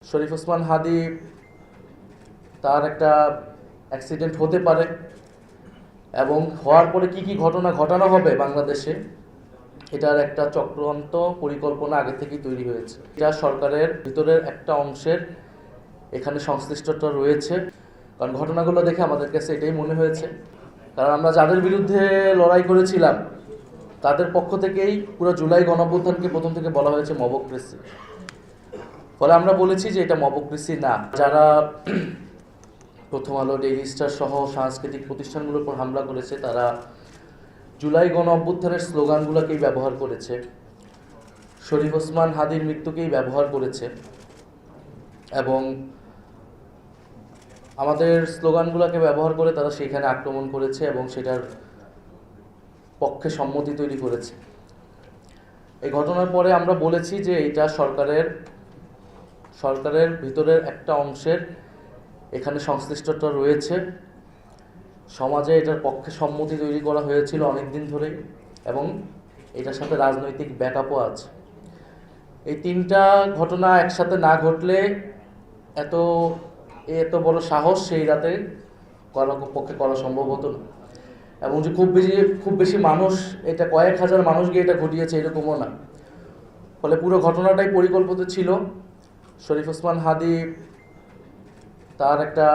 শরীফ ওসমান হাদি তার একটা অ্যাক্সিডেন্ট হতে পারে এবং হওয়ার পরে কি কি ঘটনা ঘটানো হবে বাংলাদেশে, এটার একটা চক্রান্ত পরিকল্পনা আগে থেকেই তৈরি হয়েছে। এটা সরকারের ভিতরের একটা অংশের এখানে সংশ্লিষ্টতা রয়েছে, কারণ ঘটনাগুলো দেখে আমাদের কাছে এটাই মনে হয়েছে। কারণ আমরা যাদের বিরুদ্ধে লড়াই করেছিলাম তাদের পক্ষ থেকেই পুরো জুলাই গণঅভ্যুত্থানকে প্রথম থেকে বলা হয়েছে মবক্রেসি। ফলে আমরা বলেছি যে এটা মবক্রেসি না। যারা প্রথম আলো, ডেইলি স্টার সহ সাংস্কৃতিক প্রতিষ্ঠানগুলোর উপর হামলা করেছে তারা জুলাই গণঅভ্যুত্থানের স্লোগানগুলোকেই ব্যবহার করেছে, শরীফ ওসমান হাদির মৃত্যুকেই ব্যবহার করেছে এবং আমাদের স্লোগানগুলোকে ব্যবহার করে তারা সেখানে আক্রমণ করেছে এবং সেটার পক্ষে সম্মতি তৈরি করেছে। এই ঘটনার পরে আমরা বলেছি যে এটা সরকারের ভিতরের একটা অংশের এখানে সংশ্লিষ্টতা রয়েছে, সমাজে এটার পক্ষে সম্মতি তৈরি করা হয়েছিল অনেক দিন ধরেই এবং এটার সাথে রাজনৈতিক ব্যাকআপও আছে। এই তিনটা ঘটনা একসাথে না ঘটলে এত বড় সাহস সেই রাতে পক্ষে করা সম্ভব হতো না। এবং যে খুব বেশি মানুষ, এটা কয়েক হাজার মানুষ গিয়ে এটা ঘটিয়েছে এরকমও না। ফলে পুরো ঘটনাটাই পরিকল্পিত ছিল। শরীফ ওসমান হাদি তার একটা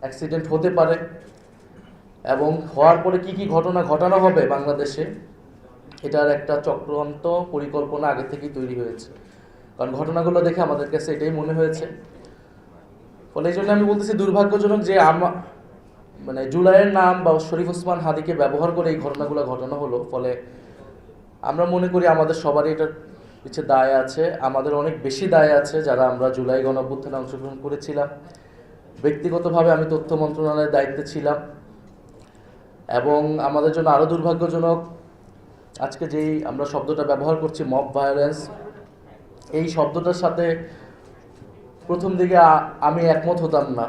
অ্যাক্সিডেন্ট হতে পারে এবং হওয়ার পরে কি কি ঘটনা ঘটানো হবে বাংলাদেশে, এটার একটা চক্রান্ত পরিকল্পনা আগে থেকেই তৈরি হয়েছে। কারণ ঘটনাগুলো দেখে আমাদের কাছে এটাই মনে হয়েছে। ফলে এই জন্য আমি বলতেছি দুর্ভাগ্যজনক যে জুলাইয়ের নাম বা শরীফ ওসমান হাদিকে ব্যবহার করে এই ঘটনাগুলো ঘটানো হলো। ফলে আমরা মনে করি আমাদের সবারই এটার পিছিয়ে দায় আছে, আমাদের অনেক বেশি দায় আছে যারা আমরা জুলাই গণঅভ্যুত্থানে অংশগ্রহণ করেছিলাম। ব্যক্তিগতভাবে আমি তথ্য মন্ত্রণালয়ের দায়িত্বে ছিলাম এবং আমাদের জন্য আরও দুর্ভাগ্যজনক আজকে যেই আমরা শব্দটা ব্যবহার করছি মব ভায়োলেন্স, এই শব্দটার সাথে প্রথম দিকে আমি একমত হতাম না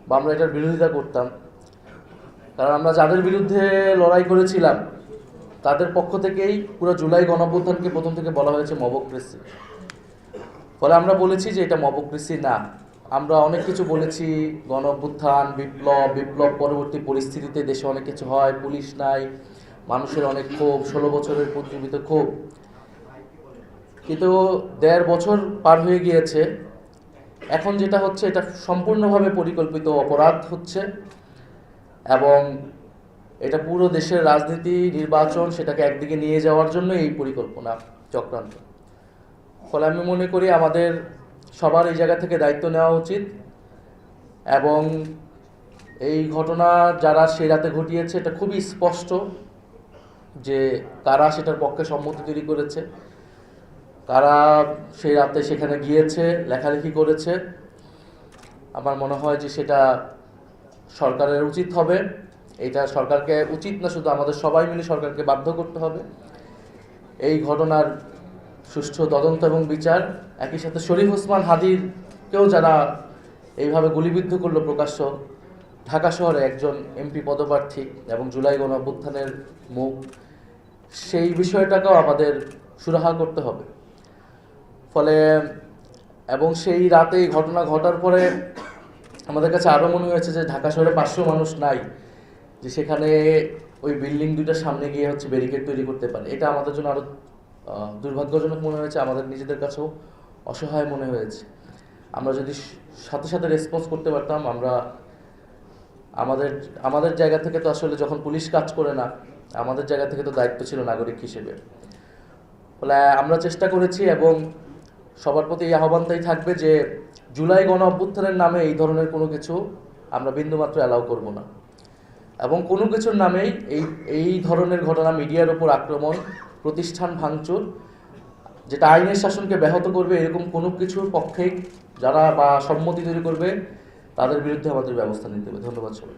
বা আমরা এটার বিরোধিতা করতাম। কারণ আমরা যাদের বিরুদ্ধে লড়াই করেছিলাম তাদের পক্ষ থেকেই পুরো জুলাই গণঅভ্যুত্থানকে প্রথম থেকে বলা হয়েছে মবক্রেসি। ফলে আমরা বলেছি যে এটা মবক্রেসি না। আমরা অনেক কিছু বলেছি, গণঅভ্যুত্থান, বিপ্লব পরবর্তী পরিস্থিতিতে দেশে অনেক কিছু হয়, পুলিশ নাই, মানুষের অনেক ক্ষোভ, 16 বছরের প্রতিবিত ক্ষোভ। কিন্তু 1.5 বছর পার হয়ে গিয়েছে, এখন যেটা হচ্ছে এটা সম্পূর্ণভাবে পরিকল্পিত অপরাধ হচ্ছে এবং এটা পুরো দেশের রাজনীতি, নির্বাচন সেটাকে একদিকে নিয়ে যাওয়ার জন্য এই পরিকল্পনা চক্রান্ত। ফলে আমি মনে করি আমাদের সবার এই জায়গা থেকে দায়িত্ব নেওয়া উচিত এবং এই ঘটনা যারা সেই রাতে ঘটিয়েছে এটা খুবই স্পষ্ট যে কারা সেটার পক্ষে সম্মতি তৈরি করেছে, কারা সেই রাতে সেখানে গিয়েছে, লেখালেখি করেছে। আমার মনে হয় যে সেটা সরকারের উচিত হবে। এটা সরকারকে উচিত না, শুধু আমাদের সবাই মিলে সরকারকে বাধ্য করতে হবে এই ঘটনার সুষ্ঠু তদন্ত এবং বিচার। একই সাথে শরীফ ওসমান হাদিরকেও যারা এইভাবে গুলিবিদ্ধ করলো প্রকাশ্য, ঢাকা শহরে একজন এমপি পদপ্রার্থী এবং জুলাই গণঅভ্যুত্থানের মুখ, সেই বিষয়টাকেও আমাদের সুরাহা করতে হবে। ফলে এবং সেই রাতে এই ঘটনা ঘটার পরে আমাদের কাছে আরও মনে হয়েছে যে ঢাকা শহরে 500 মানুষ নাই যে সেখানে ওই বিল্ডিং দুইটার সামনে গিয়ে ব্যারিকেড তৈরি করতে পারে। এটা আমাদের জন্য আরও দুর্ভাগ্যজনক মনে হয়েছে, আমাদের নিজেদের কাছেও অসহায় মনে হয়েছে। আমরা যদি সাথে সাথে রেসপন্স করতে পারতাম, আমরা আমাদের জায়গা থেকে তো আসলে যখন পুলিশ কাজ করে না, আমাদের জায়গা থেকে তো দায়িত্ব ছিল নাগরিক হিসেবে। ফলে আমরা চেষ্টা করেছি এবং সবার প্রতি এই আহ্বানটাই থাকবে যে জুলাই গণঅভ্যুত্থানের নামে এই ধরনের কোনো কিছু আমরা বিন্দুমাত্র অ্যালাউ করব না এবং কোনো কিছুর নামেই এই ধরনের ঘটনা, মিডিয়ার উপর আক্রমণ, প্রতিষ্ঠান ভাঙচুর, যেটা আইনের শাসনকে ব্যাহত করবে, এরকম কোনো কিছুর পক্ষে যারা বা সম্মতি তৈরি করবে তাদের বিরুদ্ধে আমাদের ব্যবস্থা নিতে হবে। ধন্যবাদ সবাই।